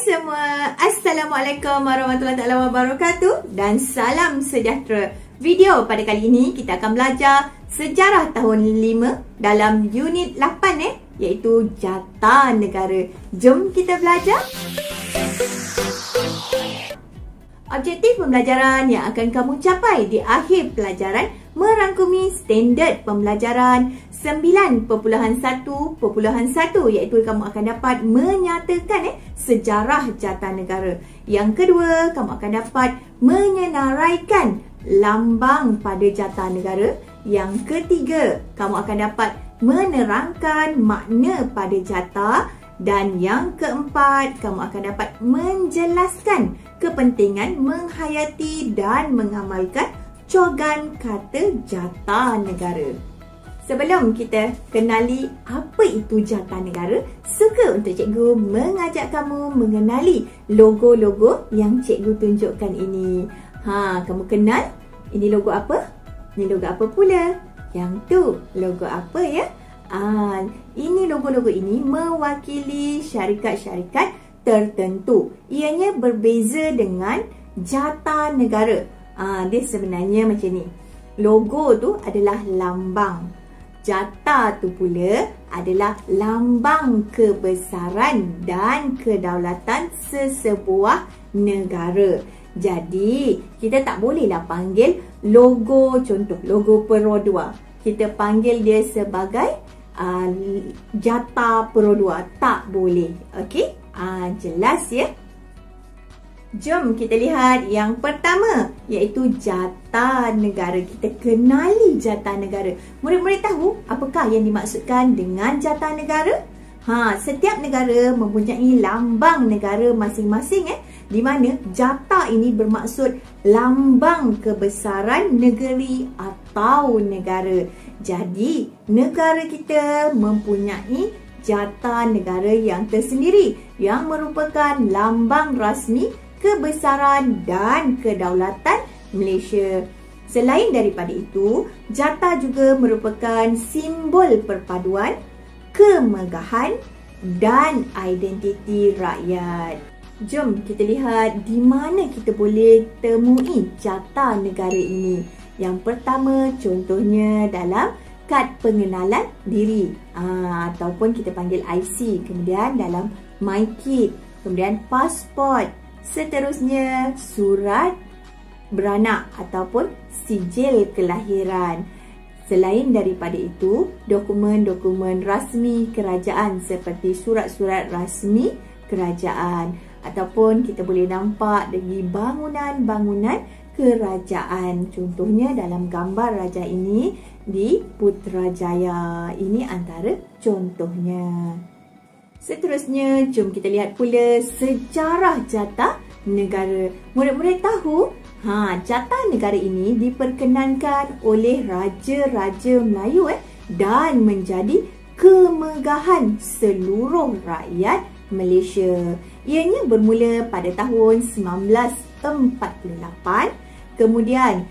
semua, Assalamualaikum warahmatullahi wabarakatuh dan salam sejahtera. Video pada kali ini kita akan belajar sejarah tahun 5 dalam unit 8 iaitu jata negara. Jom kita belajar. Objektif pembelajaran yang akan kamu capai di akhir pelajaran merangkumi standard pembelajaran 9.1.1 iaitu kamu akan dapat menyatakan sejarah jata negara. Yang kedua, kamu akan dapat menyenaraikan lambang pada jata negara. Yang ketiga, kamu akan dapat menerangkan makna pada jata. Dan yang keempat, kamu akan dapat menjelaskan kepentingan menghayati dan mengamalkan cogan kata jata negara. Sebelum kita kenali apa itu jata negara, suka untuk cikgu mengajak kamu mengenali logo-logo yang cikgu tunjukkan ini. Kamu kenal? Ini logo apa? Ini logo apa pula? Yang tu logo apa ya? Ini logo-logo ini mewakili syarikat-syarikat tertentu. Ianya berbeza dengan jata negara. Dia sebenarnya macam ni. Logo tu adalah lambang. Jata tu pula adalah lambang kebesaran dan kedaulatan sesebuah negara. Jadi, kita tak bolehlah panggil logo, contoh logo Perodua. Kita panggil dia sebagai jata Perodua. Tak boleh. Okey? Jelas ya? Jom kita lihat yang pertama iaitu jata negara. Kita kenali jata negara. Murid-murid tahu apakah yang dimaksudkan dengan jata negara? Setiap negara mempunyai lambang negara masing-masing di mana jata ini bermaksud lambang kebesaran negeri atau negara. Jadi, negara kita mempunyai jata negara yang tersendiri yang merupakan lambang rasmi kebesaran dan kedaulatan Malaysia. Selain daripada itu, jata juga merupakan simbol perpaduan, kemegahan dan identiti rakyat. Jom kita lihat di mana kita boleh temui jata negara ini. Yang pertama, contohnya dalam kad pengenalan diri ataupun kita panggil IC, kemudian dalam MyKit, kemudian pasport. Seterusnya, surat beranak ataupun sijil kelahiran. Selain daripada itu, dokumen-dokumen rasmi kerajaan seperti surat-surat rasmi kerajaan. Ataupun kita boleh nampak dari bangunan-bangunan kerajaan. Contohnya dalam gambar raja ini di Putrajaya. Ini antara contohnya. Seterusnya, jom kita lihat pula sejarah jata negara. Murid-murid tahu, jata negara ini diperkenankan oleh Raja-Raja Melayu dan menjadi kemegahan seluruh rakyat Malaysia. Ianya bermula pada tahun 1948. Kemudian,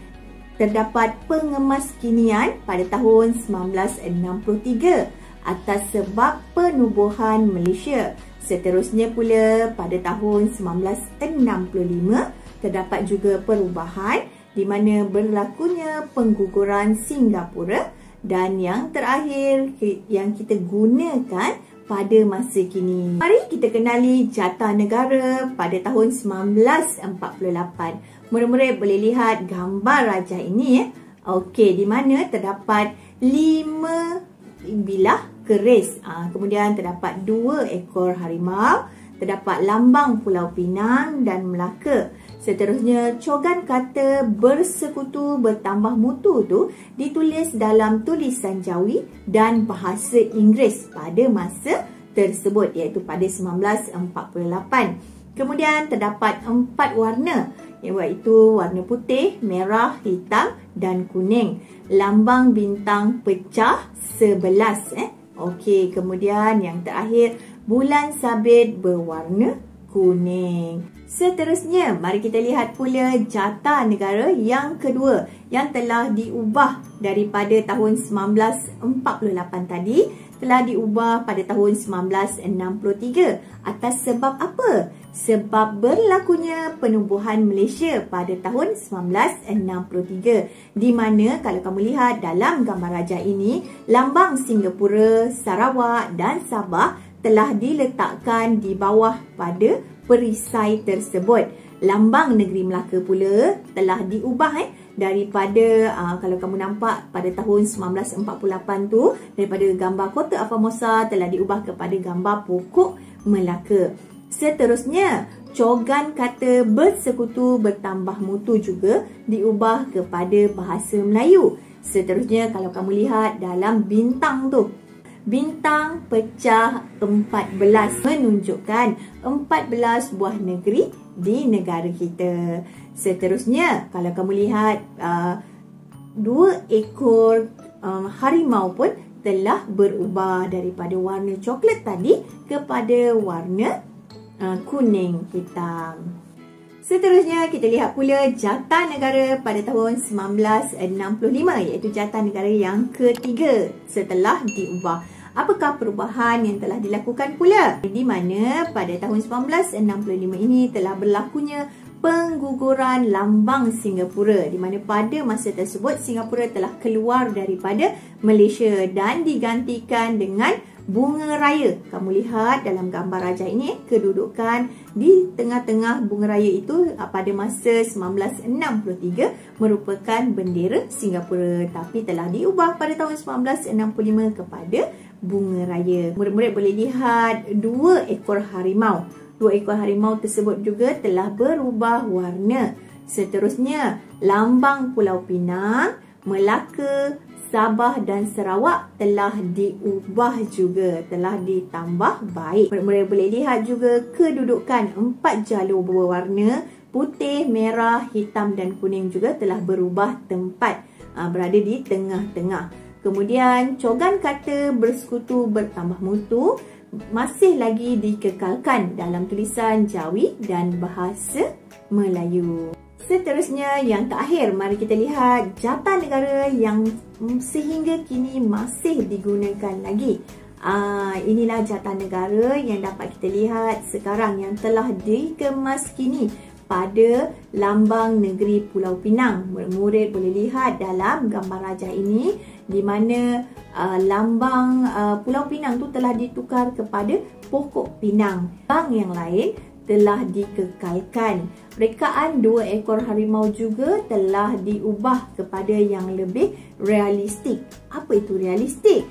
terdapat pengemaskinian pada tahun 1963. Atas sebab penubuhan Malaysia. Seterusnya pula pada tahun 1965 terdapat juga perubahan di mana berlakunya pengguguran Singapura dan yang terakhir yang kita gunakan pada masa kini. Mari kita kenali jata negara pada tahun 1948. Murid-murid boleh lihat gambar raja ini Okey, di mana terdapat 5 bilah keris. Kemudian terdapat 2 ekor harimau, terdapat lambang Pulau Pinang dan Melaka. Seterusnya, cogan kata bersekutu bertambah mutu tu ditulis dalam tulisan Jawi dan bahasa Inggeris pada masa tersebut iaitu pada 1948. Kemudian terdapat 4 warna iaitu warna putih, merah, hitam dan kuning. Lambang bintang pecah 11. Okey, kemudian yang terakhir bulan sabit berwarna kuning. Seterusnya, mari kita lihat pula jata negara yang kedua yang telah diubah daripada tahun 1948 tadi. telah diubah pada tahun 1963. Atas sebab apa? Sebab berlakunya penubuhan Malaysia pada tahun 1963. Di mana kalau kamu lihat dalam gambar rajah ini, lambang Singapura, Sarawak dan Sabah telah diletakkan di bawah pada perisai tersebut. Lambang negeri Melaka pula telah diubah daripada kalau kamu nampak pada tahun 1948 tu, daripada gambar Kota Formosa telah diubah kepada gambar pokok Melaka. Seterusnya, cogan kata bersekutu bertambah mutu juga diubah kepada bahasa Melayu. Seterusnya, kalau kamu lihat dalam bintang tu, bintang pecah 14 menunjukkan 14 buah negeri di negara kita. Seterusnya, kalau kamu lihat 2 ekor harimau pun telah berubah daripada warna coklat tadi kepada warna kuning hitam. Seterusnya, kita lihat pula jata negara pada tahun 1965, iaitu jata negara yang ketiga setelah diubah. Apakah perubahan yang telah dilakukan pula? Di mana pada tahun 1965 ini telah berlakunya pengguguran lambang Singapura, di mana pada masa tersebut Singapura telah keluar daripada Malaysia dan digantikan dengan bunga raya. Kamu lihat dalam gambar rajah ini, kedudukan di tengah-tengah bunga raya itu pada masa 1963 merupakan bendera Singapura, tapi telah diubah pada tahun 1965 kepada bunga raya. Murid-murid boleh lihat 2 ekor harimau. 2 ekor harimau tersebut juga telah berubah warna. Seterusnya, lambang Pulau Pinang, Melaka, Sabah dan Sarawak telah diubah juga, telah ditambah baik. Murid-murid boleh lihat juga kedudukan 4 jalur berwarna putih, merah, hitam dan kuning juga telah berubah tempat, berada di tengah-tengah. Kemudian, cogan kata bersekutu bertambah mutu masih lagi dikekalkan dalam tulisan Jawi dan bahasa Melayu. Seterusnya, yang terakhir, mari kita lihat jata negara yang sehingga kini masih digunakan lagi. Inilah jata negara yang dapat kita lihat sekarang yang telah dikemas kini pada lambang negeri Pulau Pinang. Murid-murid boleh lihat dalam gambar rajah ini di mana lambang Pulau Pinang tu telah ditukar kepada pokok pinang. Lambang yang lain telah dikekalkan. Rekaan 2 ekor harimau juga telah diubah kepada yang lebih realistik. Apa itu realistik?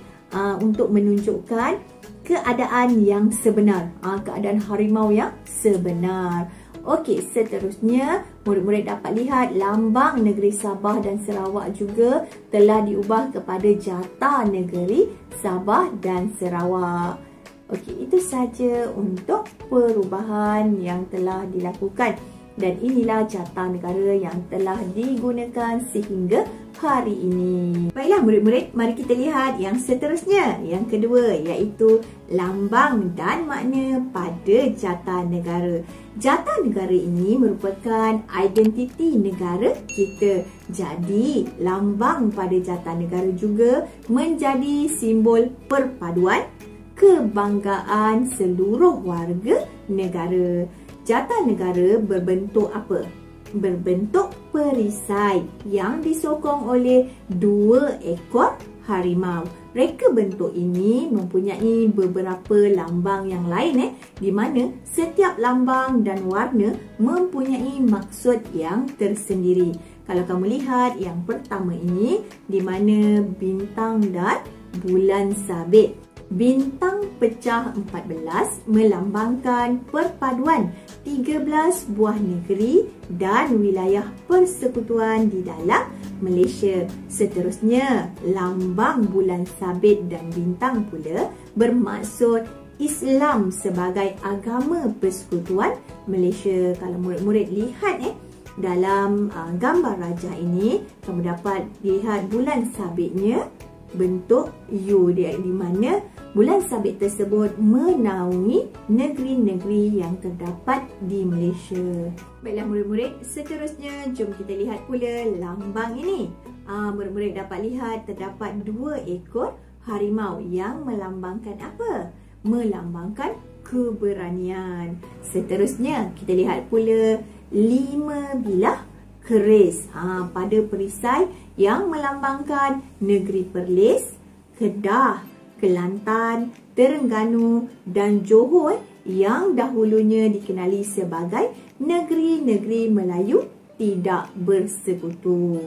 Untuk menunjukkan keadaan yang sebenar, keadaan harimau yang sebenar. Okey, seterusnya murid-murid dapat lihat lambang negeri Sabah dan Sarawak juga telah diubah kepada jata negeri Sabah dan Sarawak. Okey, itu saja untuk perubahan yang telah dilakukan. Dan inilah jata negara yang telah digunakan sehingga hari ini. Baiklah murid-murid, mari kita lihat yang seterusnya. Yang kedua, iaitu lambang dan makna pada jata negara. Jata negara ini merupakan identiti negara kita. Jadi, lambang pada jata negara juga menjadi simbol perpaduan, kebanggaan seluruh warga negara. Jata negara berbentuk apa? Berbentuk perisai yang disokong oleh 2 ekor harimau. Reka bentuk ini mempunyai beberapa lambang yang lain di mana setiap lambang dan warna mempunyai maksud yang tersendiri. Kalau kamu lihat yang pertama ini di mana bintang dan bulan sabit. Bintang pecah 14 melambangkan perpaduan 13 buah negeri dan wilayah persekutuan di dalam Malaysia. Seterusnya, lambang bulan sabit dan bintang pula bermaksud Islam sebagai agama persekutuan Malaysia. Kalau murid-murid lihat dalam gambar rajah ini, kamu dapat lihat bulan sabitnya bentuk U, di mana bulan sabit tersebut menaungi negeri-negeri yang terdapat di Malaysia. Baiklah murid-murid, seterusnya jom kita lihat pula lambang ini. Murid-murid dapat lihat terdapat 2 ekor Harimau yang melambangkan apa? Melambangkan keberanian. Seterusnya, kita lihat pula 5 bilah keris. Pada perisai yang melambangkan negeri Perlis, Kedah, Kelantan, Terengganu dan Johor yang dahulunya dikenali sebagai negeri-negeri Melayu tidak bersekutu.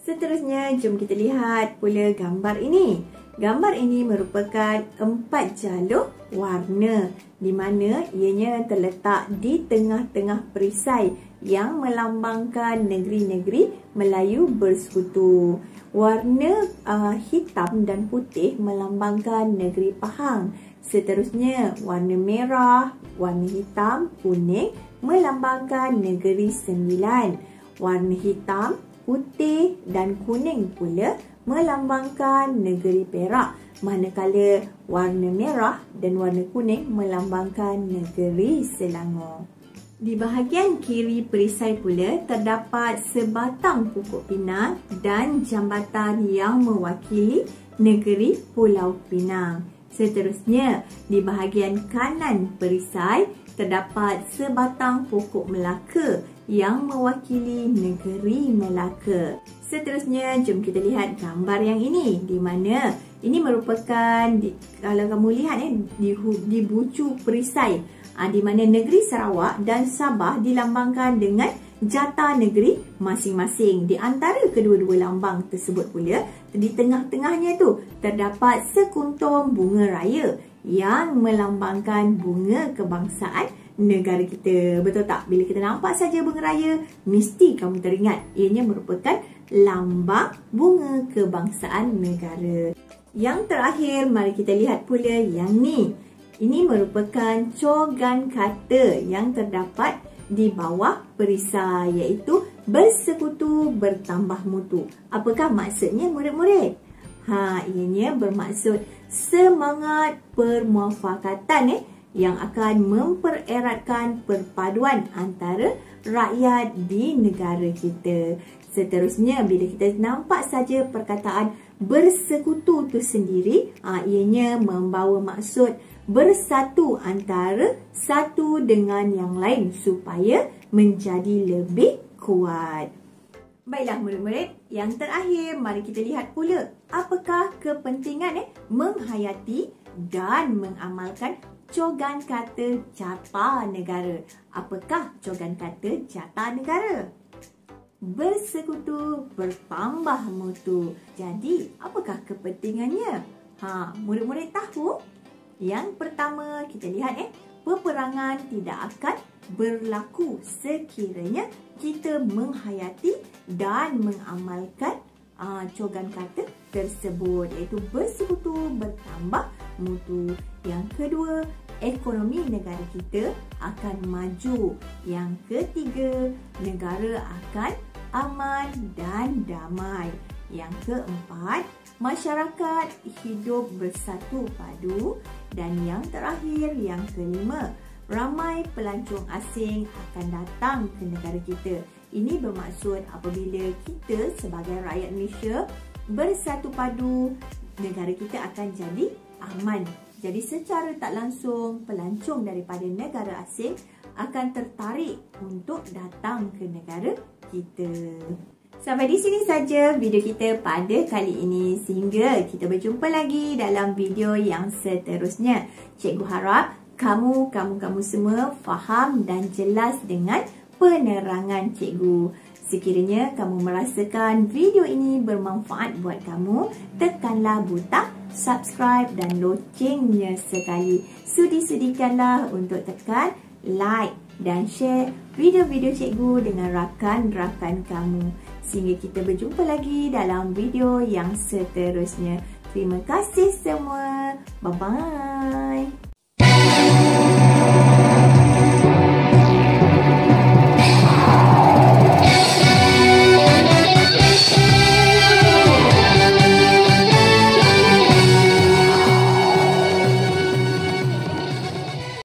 Seterusnya, jom kita lihat pula gambar ini. Gambar ini merupakan 4 jalur warna di mana ianya terletak di tengah-tengah perisai yang melambangkan negeri-negeri Melayu bersekutu. Warna hitam dan putih melambangkan negeri Pahang. Seterusnya, warna merah, warna hitam, kuning melambangkan negeri Sembilan. Warna hitam, putih dan kuning pula melambangkan negeri Perak, manakala warna merah dan warna kuning melambangkan negeri Selangor. Di bahagian kiri perisai pula terdapat sebatang pokok pinang dan jambatan yang mewakili negeri Pulau Pinang. Seterusnya, di bahagian kanan perisai terdapat sebatang pokok Melaka yang mewakili negeri Melaka. Seterusnya, jom kita lihat gambar yang ini, di mana ini merupakan, kalau kamu lihat di bucu perisai, di mana negeri Sarawak dan Sabah dilambangkan dengan jata negeri masing-masing. Di antara kedua-dua lambang tersebut pula, di tengah-tengahnya tu terdapat sekuntum bunga raya yang melambangkan bunga kebangsaan negara kita. Betul tak? Bila kita nampak saja bunga raya, mesti kamu teringat ianya merupakan lambang bunga kebangsaan negara. Yang terakhir, mari kita lihat pula yang ni. Ini merupakan cogan kata yang terdapat di bawah perisai, iaitu bersekutu bertambah mutu. Apakah maksudnya murid-murid? Ianya bermaksud semangat permuafakatan yang akan mempereratkan perpaduan antara rakyat di negara kita. Seterusnya, bila kita nampak saja perkataan bersekutu itu sendiri, ianya membawa maksud bersatu antara satu dengan yang lain supaya menjadi lebih kuat. Baiklah murid-murid, yang terakhir mari kita lihat pula apakah kepentingan menghayati dan mengamalkan cogan kata jata negara. Apakah cogan kata jata negara? Bersekutu bertambah mutu. Jadi, apakah kepentingannya? Murid-murid tahu? Yang pertama, kita lihat peperangan tidak akan berlaku sekiranya kita menghayati dan mengamalkan cogan kata tersebut, iaitu bersekutu bertambah mutu. Yang kedua, ekonomi negara kita akan maju. Yang ketiga, negara akan aman dan damai. Yang keempat, masyarakat hidup bersatu padu. Dan yang terakhir, yang kelima, ramai pelancong asing akan datang ke negara kita. Ini bermaksud apabila kita sebagai rakyat Malaysia bersatu padu, negara kita akan jadi aman. Jadi secara tak langsung, pelancong daripada negara asing akan tertarik untuk datang ke negara kita. Sampai di sini saja video kita pada kali ini. Sehingga kita berjumpa lagi dalam video yang seterusnya. Cikgu harap kamu semua faham dan jelas dengan penerangan cikgu. Sekiranya kamu merasakan video ini bermanfaat buat kamu, tekanlah butang subscribe dan loncengnya sekali. Sudi-sudikanlah untuk tekan like dan share video-video cikgu dengan rakan-rakan kamu. Sehingga kita berjumpa lagi dalam video yang seterusnya. Terima kasih semua. Bye-bye.